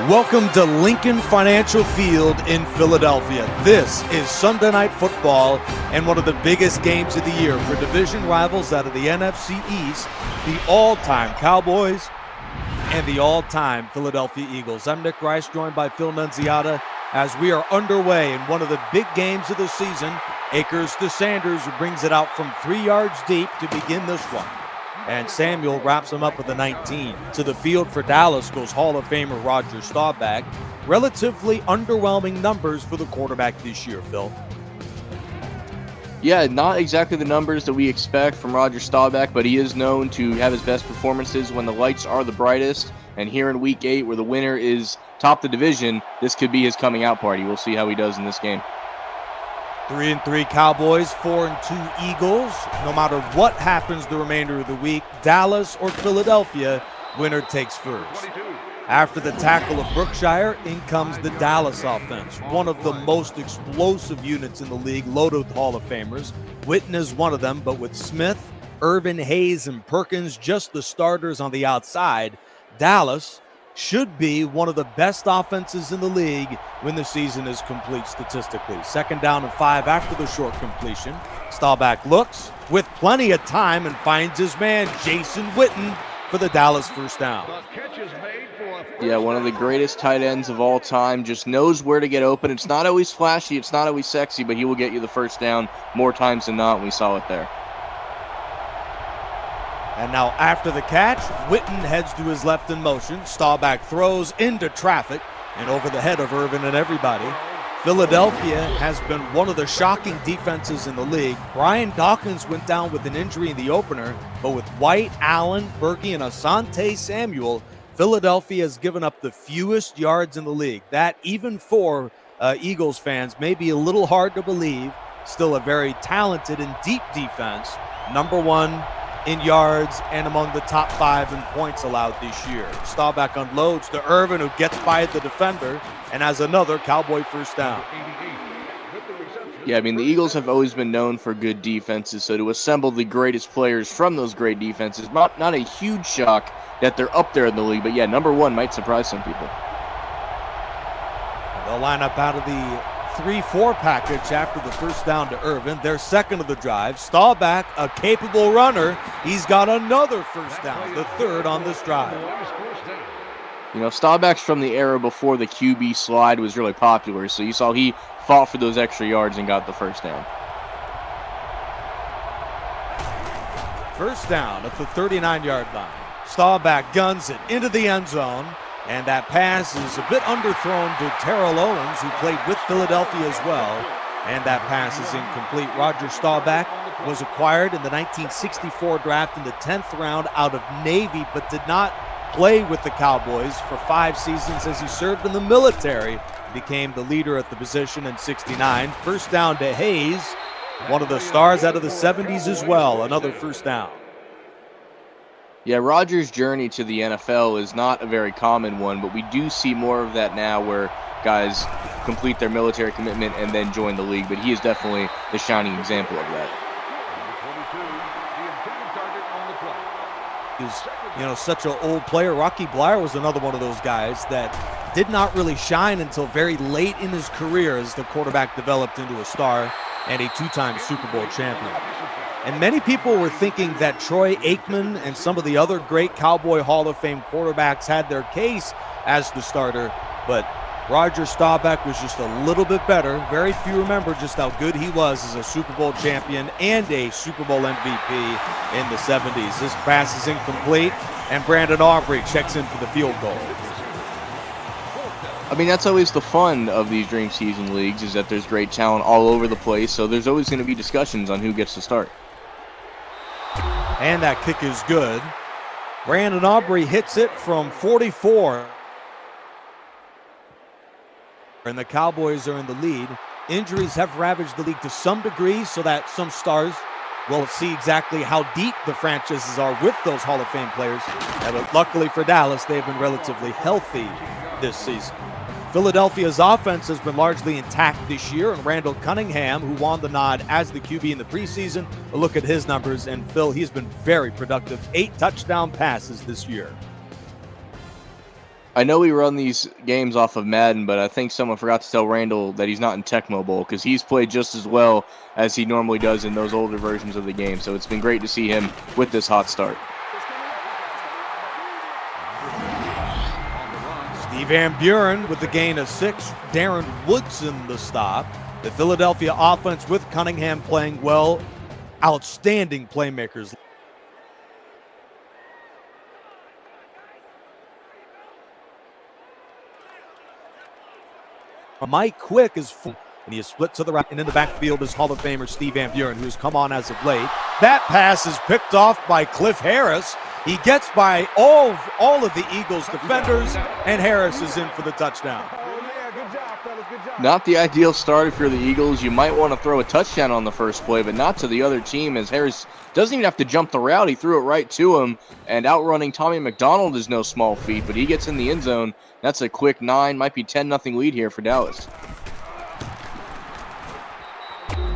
Welcome to Lincoln Financial Field in Philadelphia. This is Sunday Night Football and one of the biggest games of the year for division rivals out of the NFC East, the all-time Cowboys and the all-time Philadelphia Eagles. I'm Nick Rice, joined by Phil Nunziata, as we are underway in one of the big games of the season. Akers to Sanders, who brings it out from 3 yards deep to begin this one. And Samuel wraps him up with a 19. To the field for Dallas goes Hall of Famer Roger Staubach. Relatively underwhelming numbers for the quarterback this year, Phil. Yeah, not exactly the numbers that we expect from Roger Staubach, but he is known to have his best performances when the lights are the brightest. And here in Week 8, where the winner is top the division, this could be his coming out party. We'll see how he does in this game. 3-3 Cowboys, 4-2 Eagles. No matter what happens the remainder of the week, Dallas or Philadelphia, winner takes first. After the tackle of Brookshire, in comes the Dallas offense, one of the most explosive units in the league, loaded with Hall of Famers. Witten is one of them, but with Smith, Irvin, Hayes, and Perkins just the starters on the outside, Dallas should be one of the best offenses in the league when the season is complete statistically. 2nd down and 5 after the short completion. Staubach looks with plenty of time and finds his man, Jason Witten, for the Dallas first down. Yeah, one of the greatest tight ends of all time. Just knows where to get open. It's not always flashy, it's not always sexy, but he will get you the first down more times than not. We saw it there. And now after the catch, Witten heads to his left in motion. Staubach throws into traffic and over the head of Irvin and everybody. Philadelphia has been one of the shocking defenses in the league. Brian Dawkins went down with an injury in the opener, but with White, Allen, Berkey, and Asante Samuel, Philadelphia has given up the fewest yards in the league. That, even for Eagles fans, may be a little hard to believe. Still a very talented and deep defense. Number 1 in yards and among the top 5 in points allowed this year. Staubach unloads to Irvin, who gets by the defender and has another Cowboy first down. Yeah, I mean, the Eagles have always been known for good defenses, so to assemble the greatest players from those great defenses, not a huge shock that they're up there in the league, but yeah, number 1 might surprise some people. They'll line up out of the 3-4 package after the first down to Irvin. Their second of the drive. Staubach, a capable runner. He's got another first down, the 3rd on this drive. You know, Staubach's from the era before the QB slide was really popular, so you saw he fought for those extra yards and got the first down. First down at the 39-yard line. Staubach guns it into the end zone. And that pass is a bit underthrown to Terrell Owens, who played with Philadelphia as well. And that pass is incomplete. Roger Staubach was acquired in the 1964 draft in the 10th round out of Navy, but did not play with the Cowboys for 5 seasons as he served in the military. Became the leader at the position in '69. First down to Hayes, one of the stars out of the 70s as well. Another first down. Yeah, Rodgers' journey to the NFL is not a very common one, but we do see more of that now where guys complete their military commitment and then join the league, but he is definitely the shining example of that. He's, such an old player. Rocky Bleier was another one of those guys that did not really shine until very late in his career as the quarterback developed into a star and a 2-time Super Bowl champion. And many people were thinking that Troy Aikman and some of the other great Cowboy Hall of Fame quarterbacks had their case as the starter, but Roger Staubach was just a little bit better. Very few remember just how good he was as a Super Bowl champion and a Super Bowl MVP in the 70s. This pass is incomplete, and Brandon Aubrey checks in for the field goal. I mean, that's always the fun of these dream season leagues, is that there's great talent all over the place, so there's always going to be discussions on who gets to start. And that kick is good. Brandon Aubrey hits it from 44. And the Cowboys are in the lead. Injuries have ravaged the league to some degree, so that some stars will see exactly how deep the franchises are with those Hall of Fame players. But luckily for Dallas, they've been relatively healthy this season. Philadelphia's offense has been largely intact this year, and Randall Cunningham, who won the nod as the QB in the preseason, a look at his numbers, and Phil, he's been very productive. 8 touchdown passes this year. I know we run these games off of Madden, but I think someone forgot to tell Randall that he's not in Tecmo Bowl because he's played just as well as he normally does in those older versions of the game. So it's been great to see him with this hot start. Steve Van Buren with the gain of 6. Darren Woodson the stop. The Philadelphia offense with Cunningham playing well. Outstanding playmakers. Mike Quick is full, and he is split to the right, and in the backfield is Hall of Famer Steve Van Buren, who's come on as of late. That pass is picked off by Cliff Harris. He gets by all of the Eagles defenders, and Harris is in for the touchdown. Not the ideal start if you're the Eagles. You might want to throw a touchdown on the first play, but not to the other team, as Harris doesn't even have to jump the route. He threw it right to him, and outrunning Tommy McDonald is no small feat, but he gets in the end zone. That's a quick 9, might be 10-0 lead here for Dallas.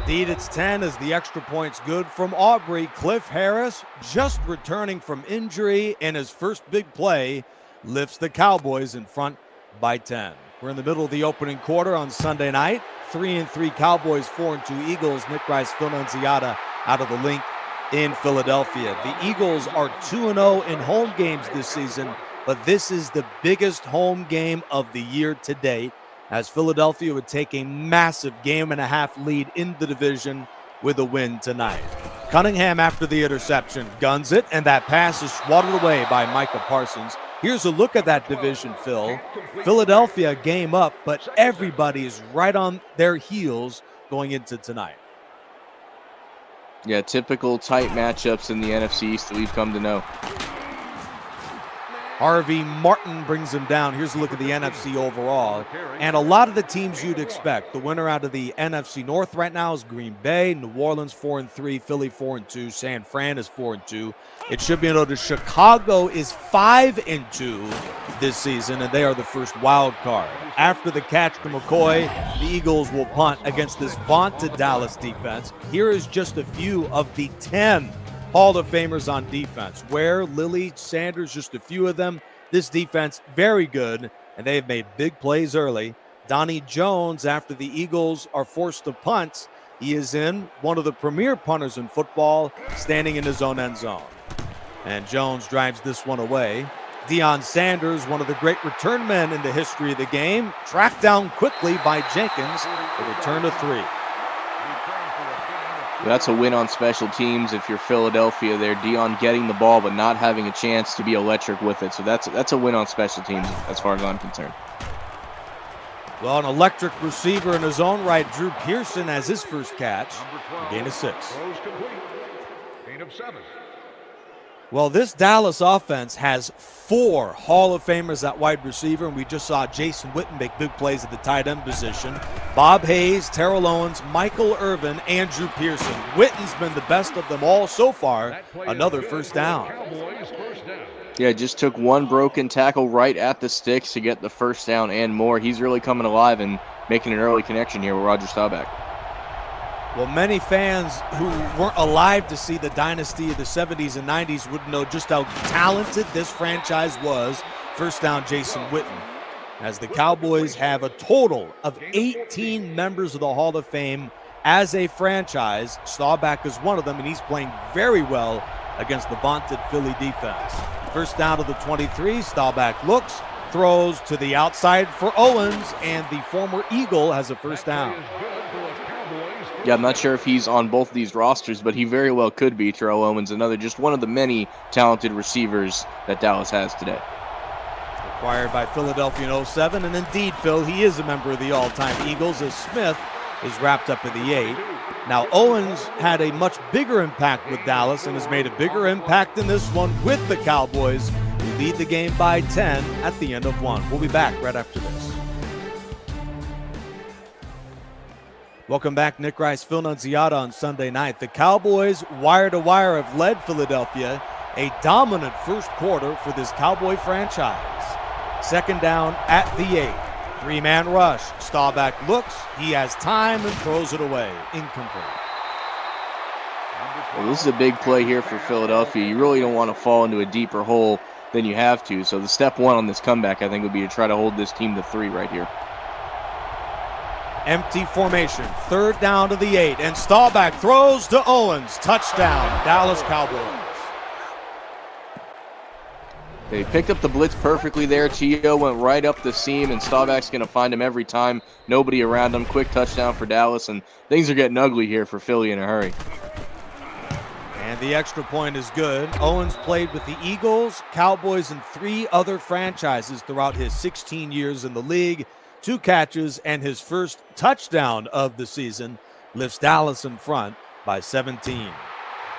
Indeed, it's 10 as the extra point's good from Aubrey. Cliff Harris, just returning from injury in his first big play, lifts the Cowboys in front by 10. We're in the middle of the opening quarter on Sunday night. 3-3 Cowboys, 4-2 Eagles. Nick Rice, Phil Nunziata out of the link in Philadelphia. The Eagles are 2-0 in home games this season, but this is the biggest home game of the year to date, as Philadelphia would take a massive 1.5-game lead in the division with a win tonight. Cunningham, after the interception, guns it, and that pass is swatted away by Micah Parsons. Here's a look at that division, Phil. Philadelphia game up, but everybody is right on their heels going into tonight. Yeah, typical tight matchups in the NFC East that we've come to know. Harvey Martin brings him down. Here's a look at the NFC overall. And a lot of the teams you'd expect. The winner out of the NFC North right now is Green Bay. New Orleans 4-3. Philly 4-2. San Fran is 4-2. It should be noticed Chicago is 5-2 this season, and they are the first wild card. After the catch to McCoy, the Eagles will punt against this vaunted Dallas defense. Here is just a few of the 10 Hall of Famers on defense. Ware, Lilly, Sanders, just a few of them. This defense, very good, and they have made big plays early. Donnie Jones, after the Eagles are forced to punt, he is in, one of the premier punters in football, standing in his own end zone. And Jones drives this one away. Deion Sanders, one of the great return men in the history of the game, tracked down quickly by Jenkins, a return of 3. That's a win on special teams if you're Philadelphia there. Deion getting the ball but not having a chance to be electric with it. So that's a win on special teams as far as I'm concerned. Well, an electric receiver in his own right, Drew Pearson, has his first catch. A gain of 6. Gain of 7. Well, this Dallas offense has 4 Hall of Famers at wide receiver, and we just saw Jason Witten make big plays at the tight end position. Bob Hayes, Terrell Owens, Michael Irvin, Andrew Pearson. Witten's been the best of them all so far. Another first down. Yeah, just took one broken tackle right at the sticks to get the first down and more. He's really coming alive and making an early connection here with Roger Staubach. Well, many fans who weren't alive to see the dynasty of the 70s and 90s would know just how talented this franchise was. First down, Jason Witten. As the Cowboys have a total of 18 members of the Hall of Fame as a franchise. Staubach is one of them, and he's playing very well against the vaunted Philly defense. First down to the 23. Staubach looks, throws to the outside for Owens, and the former Eagle has a first down. Yeah, I'm not sure if he's on both of these rosters, but he very well could be. Terrell Owens, another, just one of the many talented receivers that Dallas has today. Acquired by Philadelphia in 07, and indeed, Phil, he is a member of the all-time Eagles, as Smith is wrapped up in the 8. Now, Owens had a much bigger impact with Dallas and has made a bigger impact in this one with the Cowboys, who lead the game by 10 at the end of 1. We'll be back right after this. Welcome back, Nick Rice, Phil Nunziata on Sunday night. The Cowboys, wire to wire, have led Philadelphia. A dominant first quarter for this Cowboy franchise. Second down at the 8. 3-man rush. Staubach looks. He has time and throws it away. Incomplete. Well, this is a big play here for Philadelphia. You really don't want to fall into a deeper hole then you have to. So the step one on this comeback, I think, would be to try to hold this team to 3 right here. Empty formation, 3rd down to the 8, and Staubach throws to Owens. Touchdown, Dallas Cowboys. They picked up the blitz perfectly there. T.O. went right up the seam, and Staubach's going to find him every time. Nobody around him. Quick touchdown for Dallas, and things are getting ugly here for Philly in a hurry. And the extra point is good. Owens played with the Eagles, Cowboys, and 3 other franchises throughout his 16 years in the league. 2 catches and his first touchdown of the season lifts Dallas in front by 17.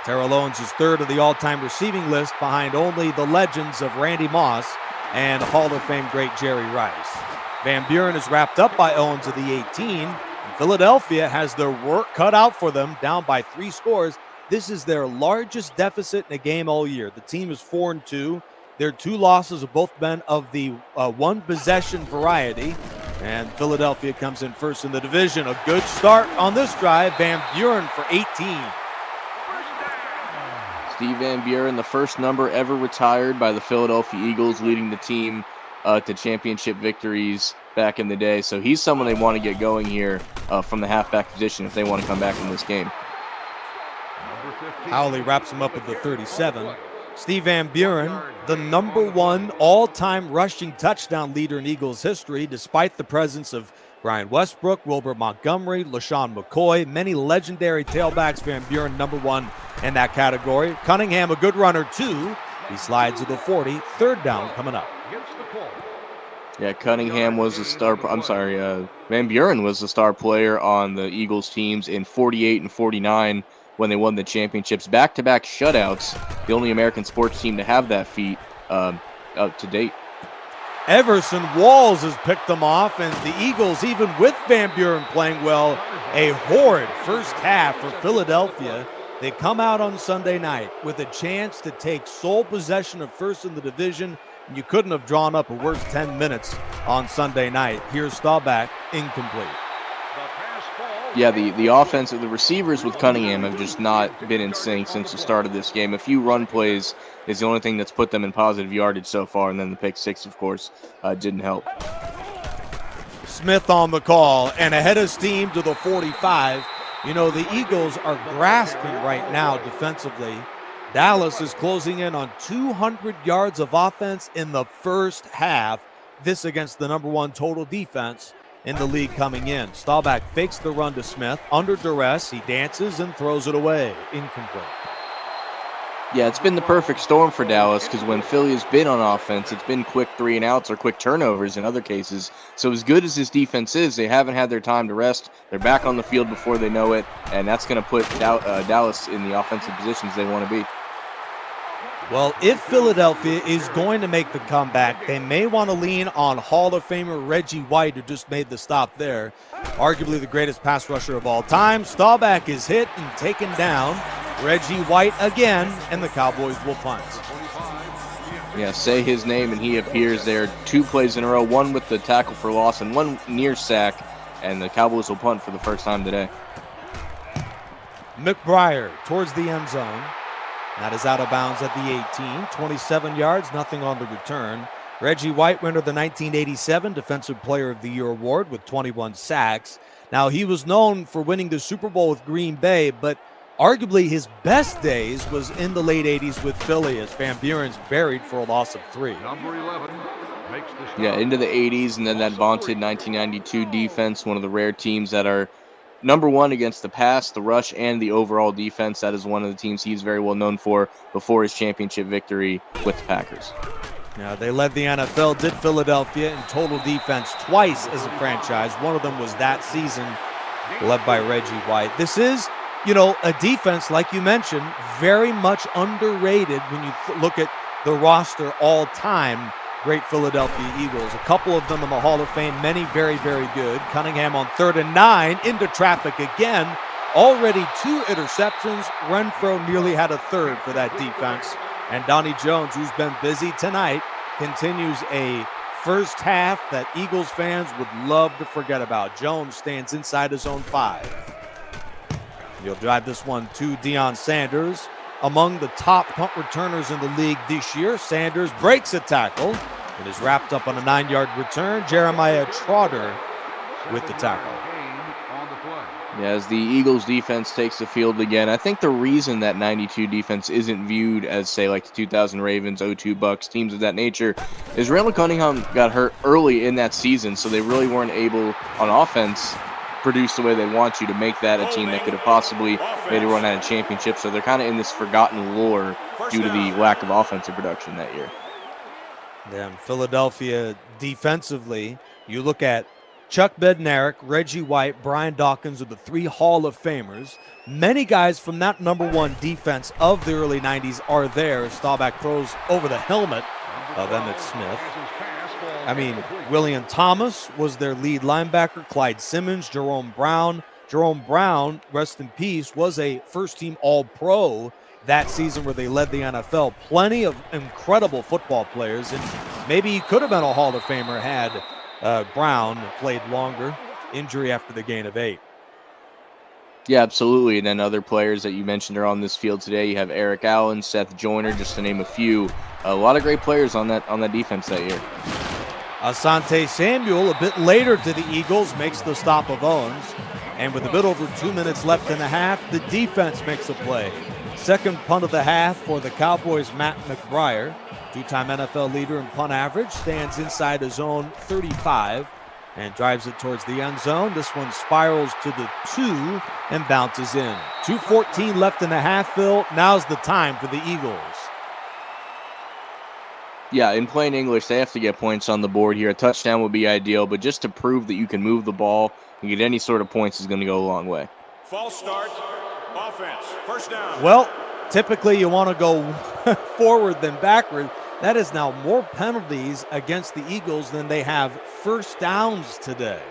Terrell Owens is 3rd of the all-time receiving list behind only the legends of Randy Moss and Hall of Fame great Jerry Rice. Van Buren is wrapped up by Owens at the 18. And Philadelphia has their work cut out for them, down by 3 scores. This is their largest deficit in a game all year. The team is 4-2. Their 2 losses have both been of the 1 possession variety. And Philadelphia comes in first in the division. A good start on this drive. Van Buren for 18. Steve Van Buren, the first number ever retired by the Philadelphia Eagles, leading the team to championship victories back in the day. So he's someone they want to get going here from the halfback position if they want to come back in this game. Howley wraps him up with the 37. Steve Van Buren, the number 1 all-time rushing touchdown leader in Eagles history, despite the presence of Brian Westbrook, Wilbert Montgomery, LaShawn McCoy, many legendary tailbacks. Van Buren, number 1 in that category. Cunningham, a good runner, too. He slides to the 40, 3rd down coming up. Yeah, Cunningham was the star. Van Buren was the star player on the Eagles teams in 48 and 49 when they won the championships. Back-to-back shutouts, the only American sports team to have that feat up to date. Everson Walls has picked them off, and the Eagles, even with Van Buren playing well, a horrid first half for Philadelphia. They come out on Sunday night with a chance to take sole possession of first in the division. You couldn't have drawn up a worse 10 minutes on Sunday night. Here's Staubach, incomplete. Yeah, the offense, the receivers with Cunningham have just not been in sync since the start of this game. A few run plays is the only thing that's put them in positive yardage so far, and then the pick 6, of course, didn't help. Smith on the call, and ahead of steam to the 45. You know, the Eagles are grasping right now defensively. Dallas is closing in on 200 yards of offense in the first half. This against the number 1 total defense in the league coming in. Staubach fakes the run to Smith. Under duress, he dances and throws it away. Incomplete. Yeah, it's been the perfect storm for Dallas because when Philly has been on offense, it's been quick 3-and-outs or quick turnovers in other cases. So as good as this defense is, they haven't had their time to rest. They're back on the field before they know it, and that's going to put Dallas in the offensive positions they want to be. Well, if Philadelphia is going to make the comeback, they may want to lean on Hall of Famer Reggie White, who just made the stop there. Arguably the greatest pass rusher of all time. Staubach is hit and taken down. Reggie White again, and the Cowboys will punt. Yeah, say his name and he appears there. 2 plays in a row, one with the tackle for loss and one near sack, and the Cowboys will punt for the first time today. McBriar towards the end zone. That is out of bounds at the 18. 27 yards, nothing on the return. Reggie White, winner of the 1987 Defensive Player of the Year award with 21 sacks. Now, he was known for winning the Super Bowl with Green Bay, but arguably his best days was in the late 80s with Philly, as Van Buren's buried for a loss of 3. Number 11 makes the stop. Yeah, into the 80s, and then that vaunted 1992 defense, one of the rare teams that are number 1 against the pass, the rush, and the overall defense. That is one of the teams he's very well known for before his championship victory with the Packers. Now, they led the NFL, did Philadelphia in total defense twice as a franchise. One of them was that season, led by Reggie White. This is, a defense, like you mentioned, very much underrated when you look at the roster all time. Great Philadelphia Eagles. A couple of them in the Hall of Fame, many very, very good. Cunningham on 3rd and 9, into traffic again. Already 2 interceptions. Renfro nearly had a 3rd for that defense. And Donnie Jones, who's been busy tonight, continues a first half that Eagles fans would love to forget about. Jones stands inside his own 5. He'll drive this one to Deion Sanders. among the top punt returners in the league this year. Sanders breaks a tackle and is wrapped up on a 9-yard return. Jeremiah Trotter with the tackle. Yeah, as the Eagles defense takes the field again, I think the reason that 92 defense isn't viewed as, say, like the 2000 Ravens, 02 Bucks, teams of that nature, is Randall Cunningham got hurt early in that season, so they really weren't able, on offense, produce the way they want you to make that a team that could have possibly made a run at a championship. So they're kind of in this forgotten lore due to the lack of offensive production that year. Then Philadelphia defensively, you look at Chuck Bednarik, Reggie White, Brian Dawkins are the 3 Hall of Famers. Many guys from that number 1 defense of the early 90s are there. Staubach throws over the helmet of Emmitt Smith. I mean, William Thomas was their lead linebacker, Clyde Simmons, Jerome Brown. Jerome Brown, rest in peace, was a first-team All-Pro that season where they led the NFL. Plenty of incredible football players, and maybe he could have been a Hall of Famer had Brown played longer. Injury after the gain of 8. Yeah, absolutely. And then other players that you mentioned are on this field today. You have Eric Allen, Seth Joyner, just to name a few. A lot of great players on that defense that year. Asante Samuel, a bit later to the Eagles, makes the stop of Owens. And with a bit over 2 minutes left in the half, the defense makes a play. Second punt of the half for the Cowboys, Matt McBriar. 2-time NFL leader in punt average, stands inside his own 35 and drives it towards the end zone. This one spirals to the 2 and bounces in. 2:14 left in the half, Phil. Now's the time for the Eagles. Yeah, in plain English, they have to get points on the board here. A touchdown would be ideal, but just to prove that you can move the ball and get any sort of points is going to go a long way. False start, offense, first down. Well, typically you want to go forward than backward. That is now more penalties against the Eagles than they have first downs today.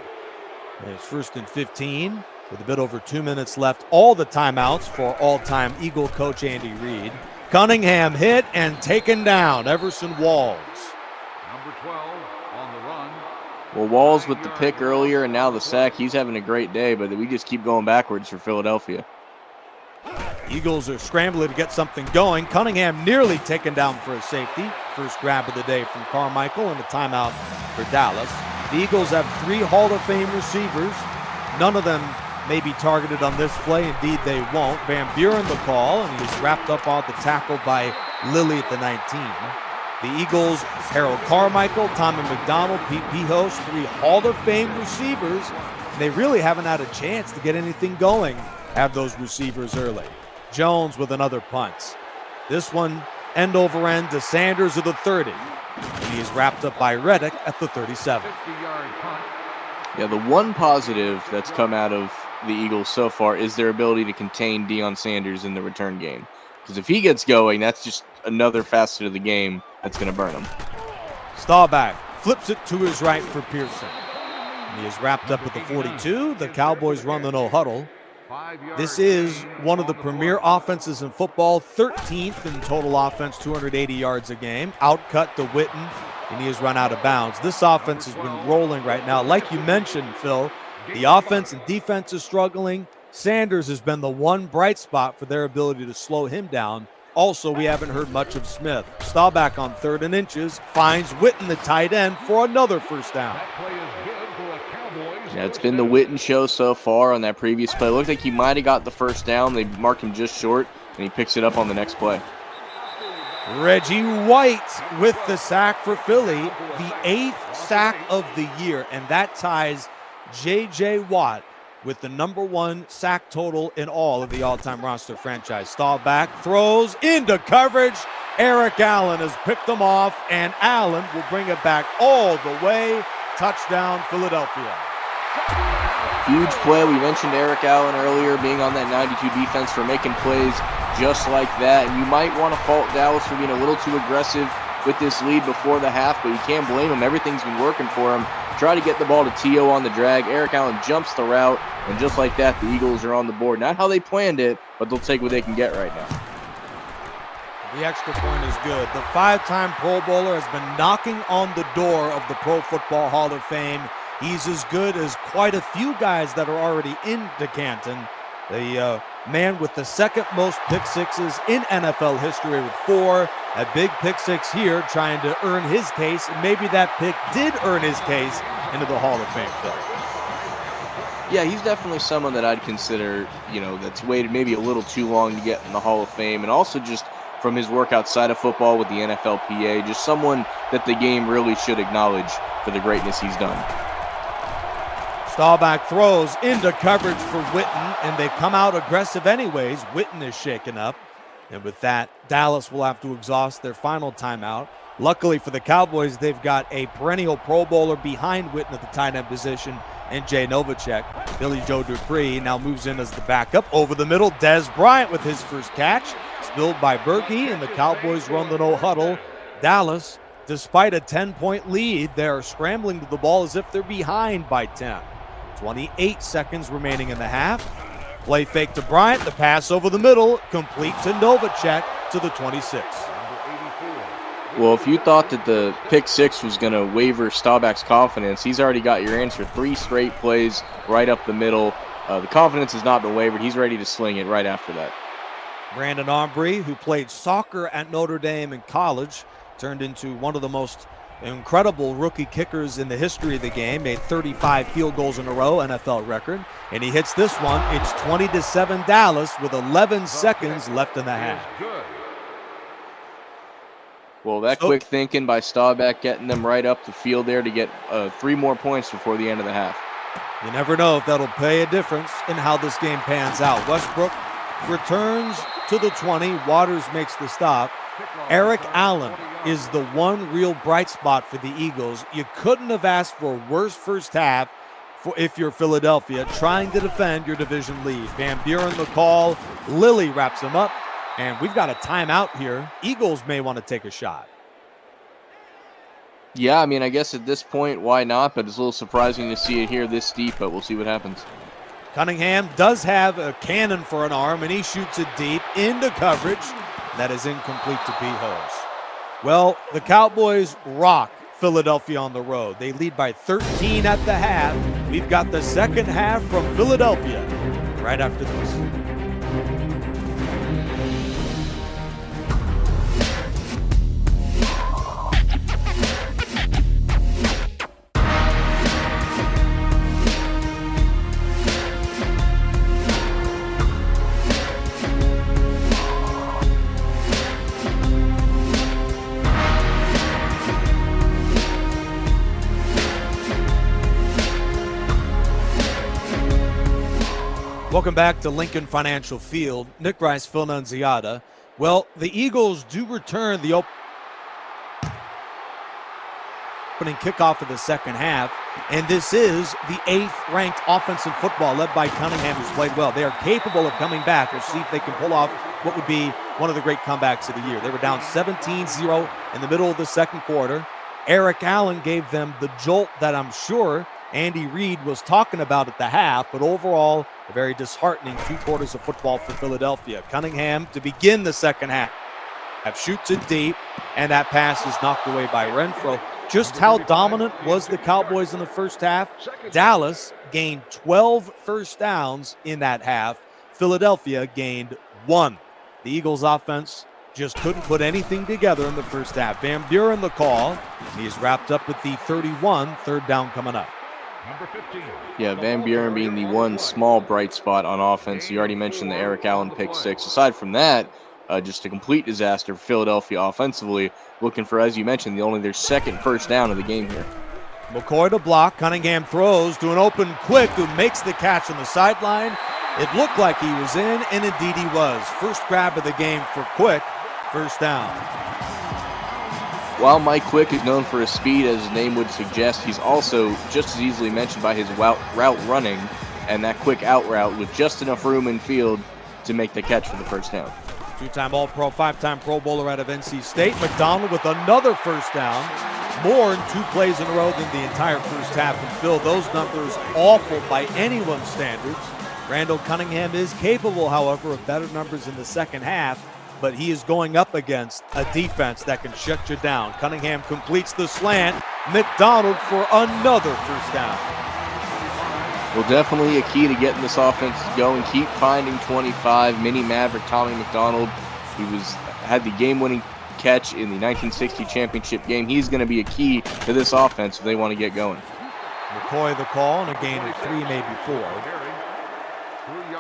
It's 1st and 15 with a bit over 2 minutes left. All the timeouts for all-time Eagle coach Andy Reid. Cunningham hit and taken down. Everson Walls. Number 12 on the run. Well, Walls with the pick earlier and now the sack. He's having a great day, but we just keep going backwards for Philadelphia. Eagles are scrambling to get something going. Cunningham nearly taken down for a safety. First grab of the day from Carmichael and a timeout for Dallas. The Eagles have 3 Hall of Fame receivers. None of them may be targeted on this play. Indeed, they won't. Van Buren the call, and he's wrapped up on the tackle by Lilly at the 19. The Eagles, Harold Carmichael, Tommy McDonald, Pete Pihos, 3 Hall of Fame receivers. And they really haven't had a chance to get anything going, have those receivers early. Jones with another punt. This one end over end to Sanders at the 30. And he is wrapped up by Reddick at the 37. 50-yard punt. Yeah, the one positive that's come out of the Eagles so far is their ability to contain Deion Sanders in the return game. Because if he gets going, that's just another facet of the game that's going to burn him. Staubach flips it to his right for Pearson. And he is wrapped up at the 42. The Cowboys run the no huddle. This is one of the premier offenses in football, 13th in total offense, 280 yards a game. Outcut to Witten, and he has run out of bounds. This offense has been rolling right now. Like you mentioned, Phil, the offense and defense is struggling. Sanders has been the one bright spot for their ability to slow him down. Also, we haven't heard much of Smith. Staubach on 3rd and inches finds Witten, the tight end, for another first down. Yeah, it's been the Witten show so far on that previous play. It looked like he might have got the first down. They marked him just short, and he picks it up on the next play. Reggie White with the sack for Philly, the 8th sack of the year, and that ties J.J. Watt with the number 1 sack total in all of the all-time roster franchise. Staubach throws into coverage. Eric Allen has picked them off, and Allen will bring it back all the way. Touchdown, Philadelphia. Huge play. We mentioned Eric Allen earlier being on that 92 defense for making plays just like that. And you might want to fault Dallas for being a little too aggressive with this lead before the half, but you can't blame him. Everything's been working for him. Try to get the ball to T.O. on the drag. Eric Allen jumps the route, and just like that, the Eagles are on the board. Not how they planned it, but they'll take what they can get right now. The extra point is good. The 5-time Pro Bowler has been knocking on the door of the Pro Football Hall of Fame. He's as good as quite a few guys that are already in Canton. The Man with the second most pick sixes in NFL history with 4. A big pick six here trying to earn his case. And maybe that pick did earn his case into the Hall of Fame, Phil. Yeah, he's definitely someone that I'd consider, that's waited maybe a little too long to get in the Hall of Fame. And also just from his work outside of football with the NFLPA, just someone that the game really should acknowledge for the greatness he's done. Staubach throws into coverage for Witten, and they come out aggressive anyways. Witten is shaken up. And with that, Dallas will have to exhaust their final timeout. Luckily for the Cowboys, they've got a perennial Pro Bowler behind Witten at the tight end position, and Jay Novacek. Billy Joe Dupree now moves in as the backup. Over the middle, Des Bryant with his first catch. Spilled by Berkey, and the Cowboys run the no huddle. Dallas, despite a 10-point lead, they're scrambling to the ball as if they're behind by 10. 28 seconds remaining in the half. Play fake to Bryant, the pass over the middle, complete to Novacek to the 26. Well, if you thought that the pick six was going to waver Staubach's confidence, he's already got your answer. 3 straight plays right up the middle. The confidence has not been wavered. He's ready to sling it right after that. Brandon Aubrey, who played soccer at Notre Dame in college, turned into one of the most incredible rookie kickers in the history of the game, made 35 field goals in a row, NFL record, and he hits this one. It's 20-7 Dallas with 11 seconds left in the half. Well, that quick thinking by Staubach getting them right up the field there to get 3 more points before the end of the half. You never know if that'll pay a difference in how this game pans out. Westbrook returns to the 20. Waters makes the stop. Eric Allen is the one real bright spot for the Eagles. You couldn't have asked for a worse first half if you're Philadelphia trying to defend your division lead. Van Buren the call. Lilly wraps him up. And we've got a timeout here. Eagles may want to take a shot. Yeah, I mean, I guess at this point, why not? But it's a little surprising to see it here this deep, but we'll see what happens. Cunningham does have a cannon for an arm, and he shoots it deep into coverage. That is incomplete to Pete Holmes. Well, the Cowboys rock Philadelphia on the road. They lead by 13 at the half. We've got the second half from Philadelphia right after this. Welcome back to Lincoln Financial Field. Nick Rice, Phil Nunziata. Well, the Eagles do return the opening kickoff of the second half, and this is the 8th-ranked offense in football led by Cunningham, who's played well. They are capable of coming back. We'll see if they can pull off what would be one of the great comebacks of the year. They were down 17-0 in the middle of the second quarter. Eric Allen gave them the jolt that I'm sure Andy Reid was talking about at the half, but overall, a very disheartening 2 quarters of football for Philadelphia. Cunningham to begin the second half shoots it deep, and that pass is knocked away by Renfro. Just how dominant was the Cowboys in the first half? Dallas gained 12 first downs in that half. Philadelphia gained 1. The Eagles offense just couldn't put anything together in the first half. Van Buren the call, and he's wrapped up with the 31, third down coming up. Number 15. Yeah, Van Buren being the one small bright spot on offense. You already mentioned the Eric Allen pick six. Aside from that, just a complete disaster for Philadelphia offensively. Looking for, as you mentioned, only their second first down of the game here. McCoy to block. Cunningham throws to an open Quick, who makes the catch on the sideline. It looked like he was in, and indeed he was. First grab of the game for Quick. First down. While Mike Quick is known for his speed, as his name would suggest, he's also just as easily mentioned by his route running, and that quick out route with just enough room in field to make the catch for the first down. 2-time All-Pro, 5-time Pro Bowler out of NC State. McDonald with another first down. More in 2 plays in a row than the entire first half. And Phil, those numbers awful by anyone's standards. Randall Cunningham is capable, however, of better numbers in the second half, but he is going up against a defense that can shut you down. Cunningham completes the slant. McDonald for another first down. Well, definitely a key to getting this offense going. Keep finding 25. Mini Maverick Tommy McDonald, he had the game-winning catch in the 1960 championship game. He's going to be a key to this offense if they want to get going. McCoy the call, and a gain of 3, maybe 4.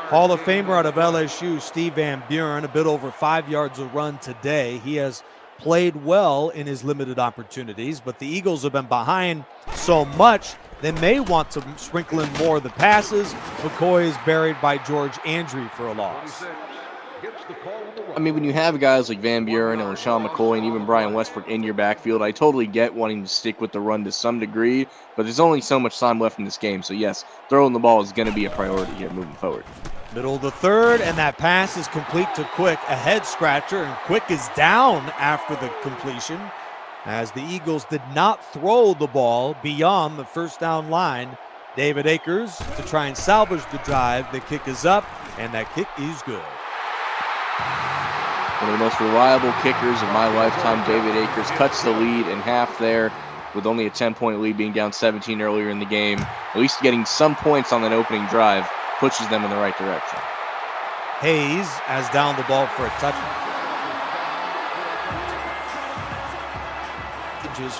Hall of Famer out of LSU, Steve Van Buren, a bit over 5 yards a run today. He has played well in his limited opportunities, but the Eagles have been behind so much they may want to sprinkle in more of the passes. McCoy is buried by George Andrew for a loss. I mean, when you have guys like Van Buren and LaShawn McCoy and even Brian Westbrook in your backfield, I totally get wanting to stick with the run to some degree, but there's only so much time left in this game. So, yes, throwing the ball is going to be a priority here moving forward. Middle of the third, and that pass is complete to Quick, a head scratcher, and Quick is down after the completion as the Eagles did not throw the ball beyond the first down line. David Akers to try and salvage the drive. The kick is up, and that kick is good. One of the most reliable kickers of my lifetime, David Akers, cuts the lead in half there with only a 10-point lead, being down 17 earlier in the game. At least getting some points on that opening drive pushes them in the right direction. Hayes has down the ball for a touchdown.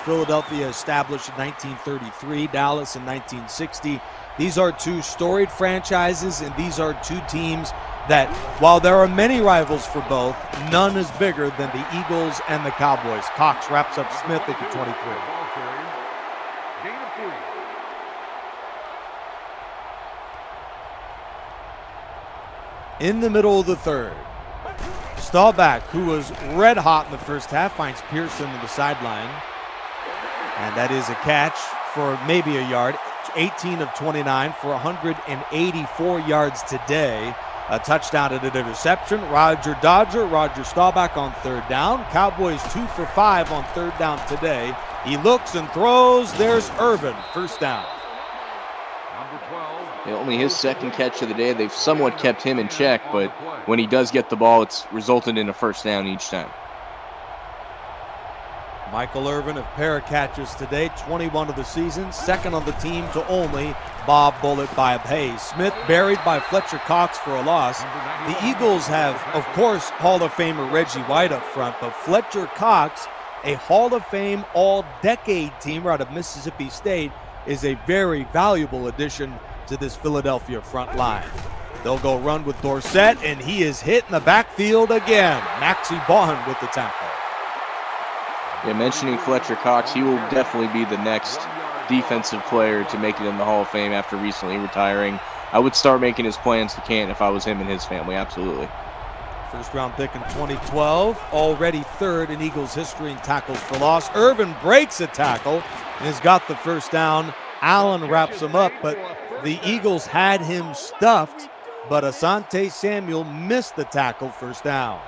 Philadelphia established in 1933, Dallas in 1960. These are two storied franchises, and these are two teams that, while there are many rivals for both, none is bigger than the Eagles and the Cowboys. Cox wraps up Smith at the 23. In the middle of the third, Staubach, who was red hot in the first half, finds Pearson on the sideline. And that is a catch for maybe a yard. 18 of 29 for 184 yards today. A touchdown and an interception. Roger Staubach on third down. Cowboys 2 for 5 on third down today. He looks and throws. There's Urban, first down. Only his second catch of the day. They've somewhat kept him in check, but when he does get the ball, it's resulted in a first down each time. Michael Irvin, a pair of catches today, 21 of the season, second on the team to only Bob Hayes. Smith buried by Fletcher Cox for a loss. The Eagles have, of course, Hall of Famer Reggie White up front, but Fletcher Cox, a Hall of Fame all-decade teamer out of Mississippi State, is a very valuable addition to this Philadelphia front line. They'll go run with Dorsett, and he is hit in the backfield again. Maxie Vaughn with the tackle. Yeah, mentioning Fletcher Cox, he will definitely be the next defensive player to make it in the Hall of Fame after recently retiring. I would start making his plans to Canton if I was him and his family, absolutely. First round pick in 2012, already third in Eagles history in tackles for loss. Irvin breaks a tackle and has got the first down. Allen wraps him up, but the Eagles had him stuffed, but Asante Samuel missed the tackle, first down.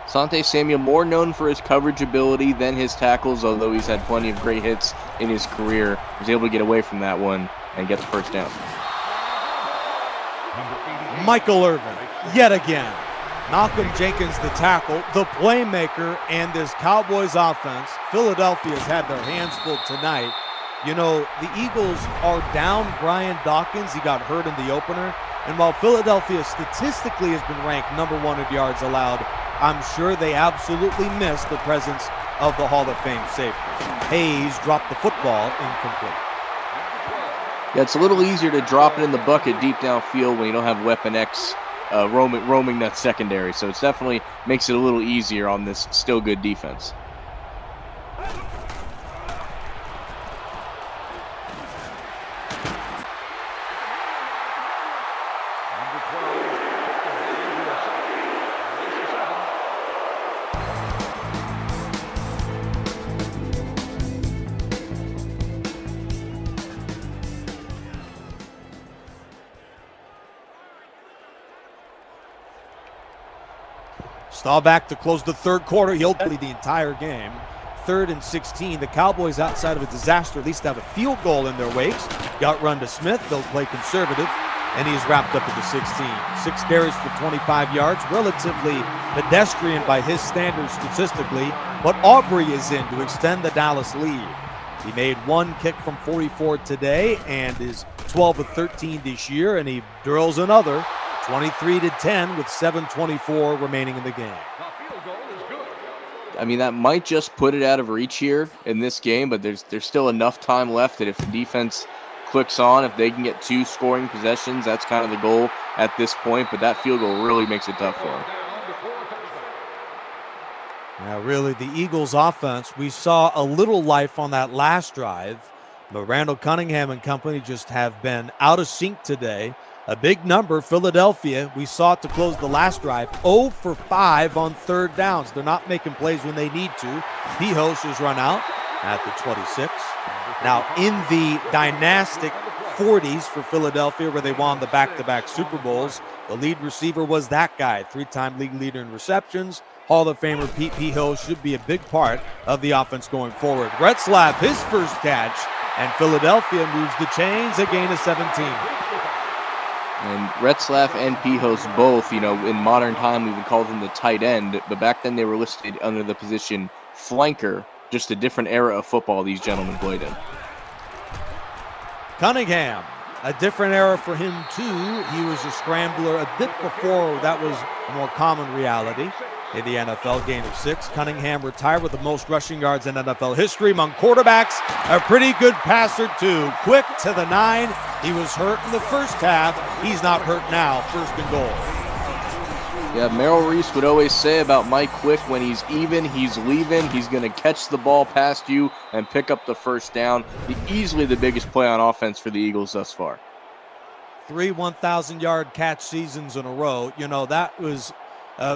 Asante Samuel, more known for his coverage ability than his tackles, although he's had plenty of great hits in his career. Was able to get away from that one and get the first down. Michael Irvin, yet again. Malcolm Jenkins, the tackle, the playmaker, and this Cowboys offense. Philadelphia's had their hands full tonight. You know, the Eagles are down Brian Dawkins. He got hurt in the opener. And while Philadelphia statistically has been ranked number 1 in yards allowed, I'm sure they absolutely missed the presence of the Hall of Fame safety. Hayes dropped the football incomplete. Yeah, it's a little easier to drop it in the bucket deep downfield when you don't have Weapon X roaming that secondary. So it definitely makes it a little easier on this still good defense. Staubach to close the third quarter. He'll play the entire game. 3rd and 16. The Cowboys, outside of a disaster, at least have a field goal in their wakes. Got run to Smith. They'll play conservative, and he's wrapped up at the 16. 6 carries for 25 yards. Relatively pedestrian by his standards statistically, but Aubrey is in to extend the Dallas lead. He made 1 kick from 44 today and is 12 of 13 this year, and he drills another 23-10 with 7:24 remaining in the game. I mean, that might just put it out of reach here in this game, but there's still enough time left that if the defense clicks on, if they can get 2 scoring possessions, that's kind of the goal at this point, but that field goal really makes it tough for them. Now, really, the Eagles' offense, we saw a little life on that last drive, but Randall Cunningham and company just have been out of sync today. A big number, Philadelphia, we saw it to close the last drive, 0 for 5 on third downs. They're not making plays when they need to. Pihos has run out at the 26. Now, in the dynastic 40s for Philadelphia, where they won the back-to-back Super Bowls, the lead receiver was that guy, 3-time league leader in receptions. Hall of Famer Pete Pihos should be a big part of the offense going forward. Retzlaff, his first catch, and Philadelphia moves the chains, a gain of 17. And Retzlaff and Pihos both, in modern time we would call them the tight end, but back then they were listed under the position flanker, just a different era of football these gentlemen played in. Cunningham, a different era for him too. He was a scrambler a bit before that was a more common reality in the NFL, gain of 6. Cunningham retired with the most rushing yards in NFL history. Among quarterbacks, a pretty good passer too. Quick to the 9. He was hurt in the first half. He's not hurt now. 1st and goal. Yeah, Merrill Reese would always say about Mike Quick, when he's even, he's leaving. He's going to catch the ball past you and pick up the first down. Easily the biggest play on offense for the Eagles thus far. 3 1,000-yard catch seasons in a row. That was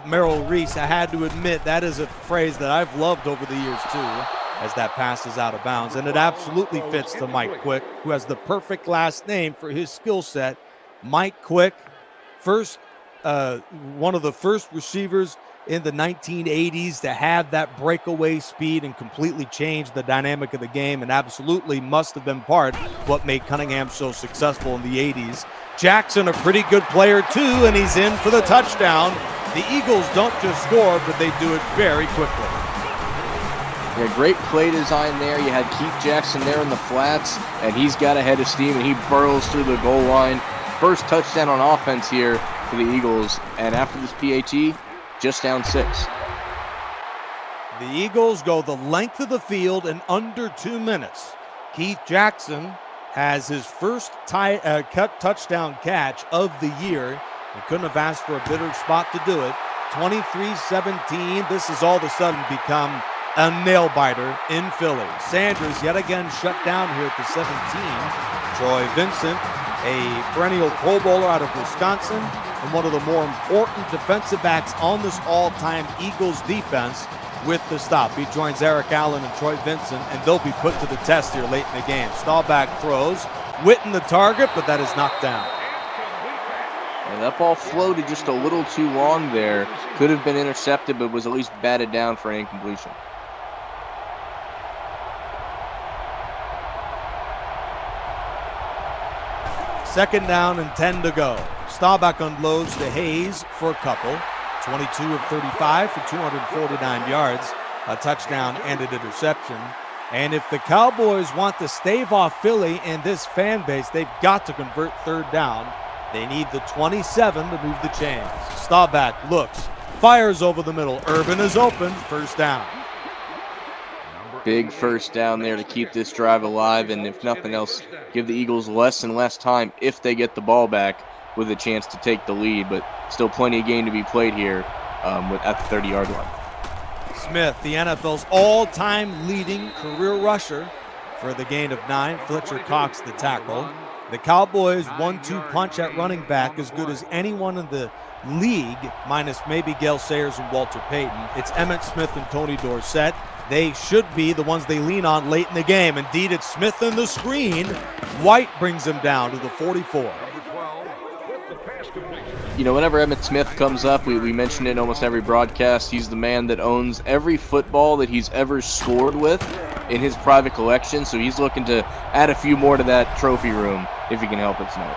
Merrill Reese. I had to admit, that is a phrase that I've loved over the years too, as that pass is out of bounds. And it absolutely fits to Mike Quick, who has the perfect last name for his skill set. Mike Quick, one of the first receivers in the 1980s to have that breakaway speed and completely change the dynamic of the game, and absolutely must have been part of what made Cunningham so successful in the 80s. Jackson, a pretty good player too, and he's in for the touchdown. The Eagles don't just score, but they do it very quickly. Yeah, great play design there. You had Keith Jackson there in the flats, and he's got a head of steam, and he burrows through the goal line. First touchdown on offense here for the Eagles, and after this PAT, just down 6. The Eagles go the length of the field in under 2 minutes. Keith Jackson has his first touchdown catch of the year. He couldn't have asked for a better spot to do it. 23-17. This has all of a sudden become a nail-biter in Philly. Sanders yet again shut down here at the 17. Troy Vincent, a perennial Pro Bowler out of Wisconsin, and one of the more important defensive backs on this all-time Eagles defense with the stop. He joins Eric Allen and Troy Vincent, and they'll be put to the test here late in the game. Staubach throws. Witten the target, but that is knocked down. And that ball floated just a little too long there. Could have been intercepted, but was at least batted down for an incompletion. Second down and 10 to go. Staubach unloads to Hayes for a couple. 22 of 35 for 249 yards, a touchdown and an interception. And if the Cowboys want to stave off Philly and this fan base, they've got to convert third down. They need the 27 to move the chains. Staubach looks, fires over the middle. Urban is open, first down. Big first down there to keep this drive alive, and if nothing else, give the Eagles less and less time if they get the ball back with a chance to take the lead, but still plenty of game to be played here at the 30-yard line. Smith, the NFL's all-time leading career rusher for the gain of 9. Fletcher Cox the tackle. The Cowboys 1-2 punch at running back as good as anyone in the league, minus maybe Gale Sayers and Walter Payton. It's Emmitt Smith and Tony Dorsett. They should be the ones they lean on late in the game. Indeed, it's Smith in the screen. White brings him down to the 44. Whenever Emmitt Smith comes up, we mention it in almost every broadcast. He's the man that owns every football that he's ever scored with in his private collection, so he's looking to add a few more to that trophy room if he can help it tonight.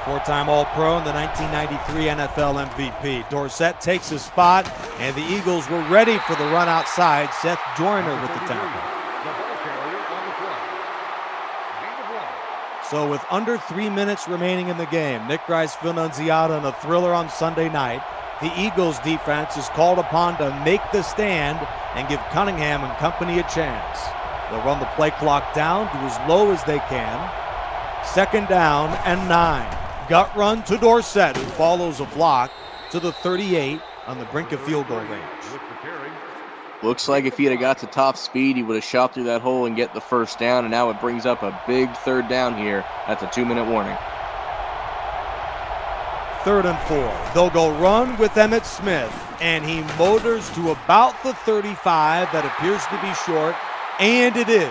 4-time All-Pro and the 1993 NFL MVP. Dorsett takes his spot, and the Eagles were ready for the run outside. Seth Joyner with the tackle. So with under 3 minutes remaining in the game, Nick Rice, Phil Nunziata, and a thriller on Sunday night, the Eagles defense is called upon to make the stand and give Cunningham and company a chance. They'll run the play clock down to as low as they can. 2nd down and 9. Gut run to Dorsett, who follows a block to the 38 on the brink of field goal range. Looks like if he had got to top speed, he would have shot through that hole and get the first down, and now it brings up a big 3rd down here at the 2-minute warning. 3rd and 4. They'll go run with Emmitt Smith, and he motors to about the 35. That appears to be short, and it is.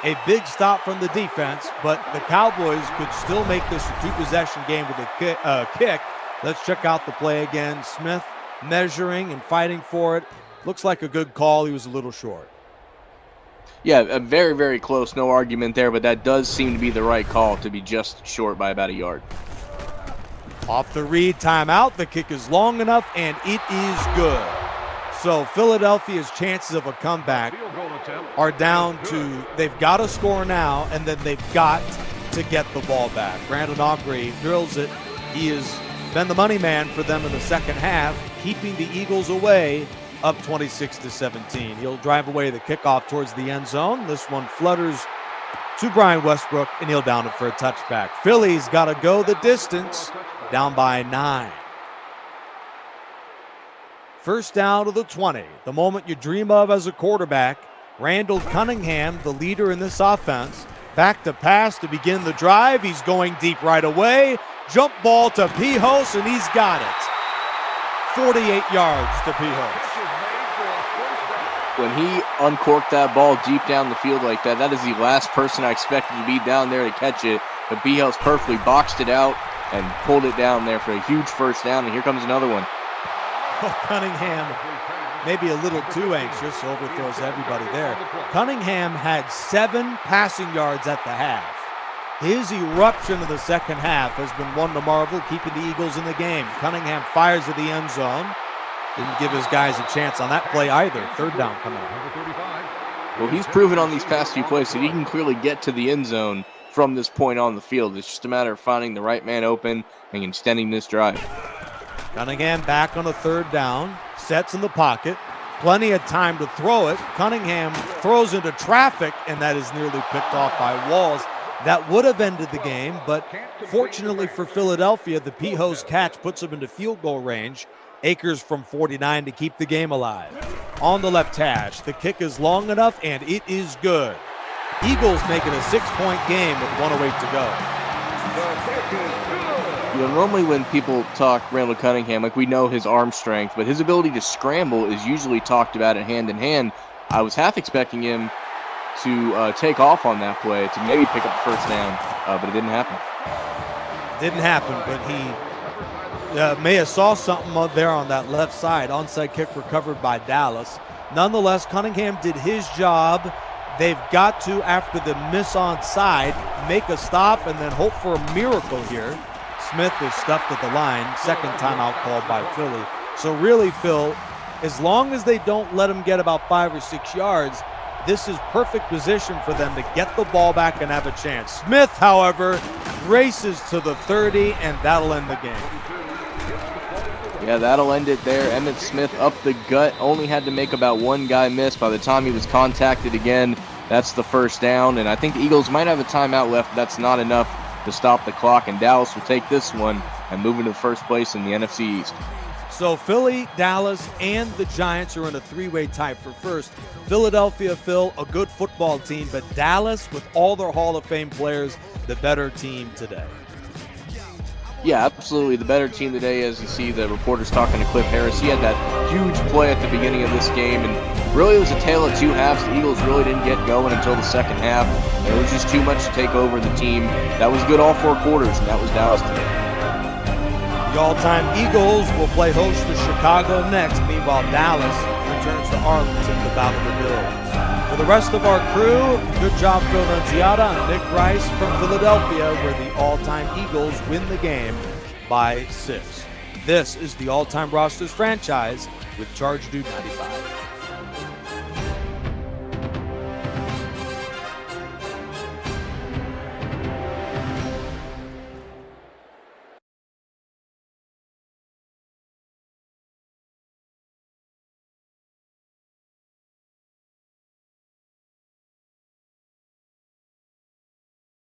A big stop from the defense, but the Cowboys could still make this a 2-possession game with a kick. Let's check out the play again. Smith measuring and fighting for it. Looks like a good call. He was a little short. Yeah, very, very close. No argument there, but that does seem to be the right call, to be just short by about a yard. Off the read, timeout. The kick is long enough, and it is good. So Philadelphia's chances of a comeback are down to they've got to score now, and then they've got to get the ball back. Brandon Aubrey drills it. He has been the money man for them in the second half, keeping the Eagles away, up 26-17. He'll drive away the kickoff towards the end zone. This one flutters to Brian Westbrook, and he'll down it for a touchback. Philly's got to go the distance, down by 9. 1st down to the 20. The moment you dream of as a quarterback. Randall Cunningham, the leader in this offense. Back to pass to begin the drive. He's going deep right away. Jump ball to Pijos, and he's got it. 48 yards to Pijos. When he uncorked that ball deep down the field like that, that is the last person I expected to be down there to catch it. But Pijos perfectly boxed it out and pulled it down there for a huge 1st down, and here comes another one. Oh, Cunningham, maybe a little too anxious, overthrows everybody there. Cunningham had 7 passing yards at the half. His eruption in the second half has been one to marvel, keeping the Eagles in the game. Cunningham fires at the end zone. Didn't give his guys a chance on that play either. 3rd down coming up. Well, he's proven on these past few plays that he can clearly get to the end zone from this point on the field. It's just a matter of finding the right man open and extending this drive. Cunningham back on a 3rd down, sets in the pocket, plenty of time to throw it. Cunningham throws into traffic, and that is nearly picked off by Walls. That would have ended the game, but fortunately for Philadelphia, the Pijos catch puts them into field goal range. Akers from 49 to keep the game alive. On the left hash, the kick is long enough, and it is good. Eagles making a 6-point game with 1:08 to go. You know, normally when people talk Randall Cunningham, like we know his arm strength, but his ability to scramble is usually talked about at hand in hand. I was half expecting him to take off on that play to maybe pick up the 1st down, but it didn't happen. Didn't happen, but he may have saw something there on that left side. Onside kick recovered by Dallas. Nonetheless, Cunningham did his job. They've got to, after the miss onside, make a stop and then hope for a miracle here. Smith is stuffed at the line. 2nd timeout called by Philly. So really, Phil, as long as they don't let him get about 5 or 6 yards, this is perfect position for them to get the ball back and have a chance. Smith, however, races to the 30, and that'll end the game. Yeah, that'll end it there. Emmitt Smith up the gut, only had to make about 1 guy miss. By the time he was contacted again, that's the 1st down, and I think the Eagles might have a timeout left. That's not enough to stop the clock, and Dallas will take this one and move into 1st place in the NFC East. So Philly, Dallas, and the Giants are in a 3-way tie for 1st. Philadelphia, Phil, a good football team, but Dallas, with all their Hall of Fame players, the better team today. Yeah, absolutely. The better team today, as you see the reporters talking to Cliff Harris. He had that huge play at the beginning of this game, and really it was a tale of 2 halves. The Eagles really didn't get going until the second half, and it was just too much to take over the team. That was good all 4 quarters, and that was Dallas today. The all-time Eagles will play host to Chicago next. Meanwhile, Dallas returns to Arlington to battle the Bills. For the rest of our crew, good job, Phil Nunziata and Nick Rice from Philadelphia, where the all-time Eagles win the game by 6. This is the All-Time Rosters franchise with Charge Dude 95.